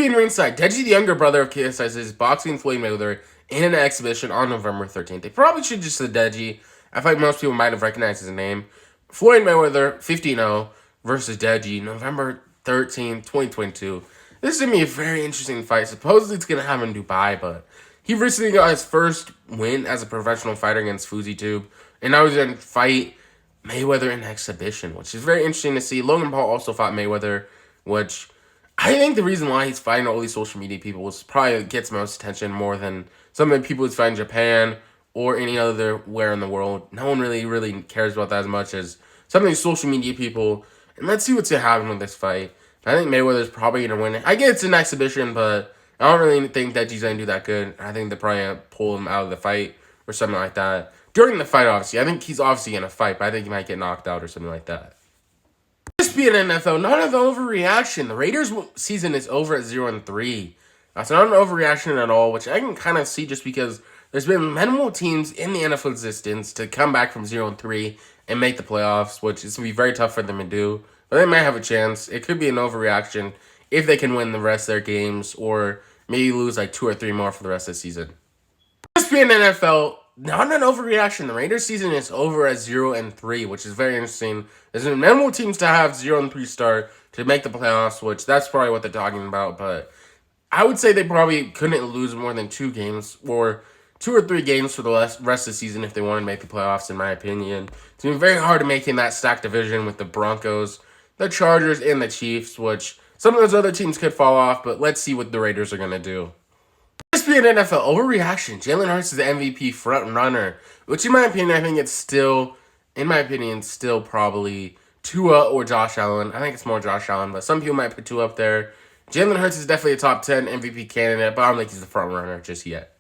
being ringside, Deji, the younger brother of KSI, is boxing Floyd Mayweather in an exhibition on November 13th. They probably should just say Deji. I think most people might have recognized his name. Floyd Mayweather, 15-0 versus Deji, November 13th, 2022. This is going to be a very interesting fight. Supposedly it's going to happen in Dubai, but he recently got his first win as a professional fighter against FuziTube, and now he's going to fight Mayweather in an exhibition, which is very interesting to see. Logan Paul also fought Mayweather, which I think the reason why he's fighting all these social media people is probably gets most attention more than some of the people he's fighting in Japan or any other where in the world. No one really cares about that as much as some of these social media people. And let's see what's going to happen with this fight. I think Mayweather's probably going to win it. I get it's an exhibition, but I don't really think that he's going to do that good. I think they're probably going to pull him out of the fight or something like that. During the fight, obviously. I think he's obviously going to fight, but I think he might get knocked out or something like that. This being an NFL, not an overreaction. The Raiders season is over at 0-3. That's not an overreaction at all, which I can kind of see just because there's been minimal teams in the NFL existence to come back from 0-3 and make the playoffs, which is going to be very tough for them to do. But they might have a chance. It could be an overreaction if they can win the rest of their games or maybe lose like 2 or 3 more for the rest of the season. This being an NFL, not an overreaction. The Raiders season is over at 0-3, which is very interesting. There's been minimal teams to have 0-3 start to make the playoffs, which that's probably what they're talking about. But I would say they probably couldn't lose more than 2 games or 2 or 3 games for the rest of the season if they want to make the playoffs, in my opinion. It's been very hard to make in that stacked division with the Broncos, the Chargers, and the Chiefs, which some of those other teams could fall off, but let's see what the Raiders are going to do. This being an NFL overreaction, Jalen Hurts is the MVP front runner, which in my opinion, I think it's still, still probably Tua or Josh Allen. I think it's more Josh Allen, but some people might put Tua up there. Jalen Hurts is definitely a top 10 MVP candidate, but I don't think he's the front runner just yet.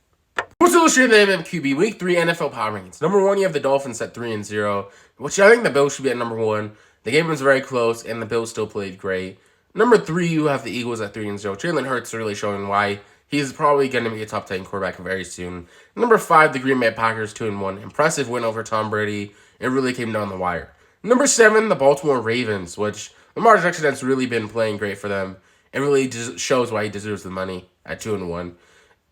What's illustrated in QB Week 3 NFL Power Rankings? Number 1, you have the Dolphins at 3-0, which I think the Bills should be at number 1. The game was very close, and the Bills still played great. Number 3, you have the Eagles at 3-0. Jalen Hurts is really showing why he's probably going to be a top 10 quarterback very soon. Number 5, the Green Bay Packers 2-1. Impressive win over Tom Brady. It really came down the wire. Number 7, the Baltimore Ravens, which Lamar Jackson has really been playing great for them. It really just shows why he deserves the money at 2-1.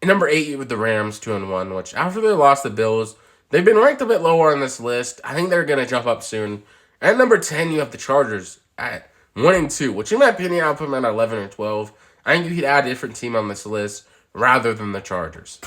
And number 8, with the Rams 2-1, which after they lost the Bills, they've been ranked a bit lower on this list. I think they're going to jump up soon. At number 10, you have the Chargers at 1-2, which in my opinion, I'll put them at 11 or 12. I think you could add a different team on this list rather than the Chargers.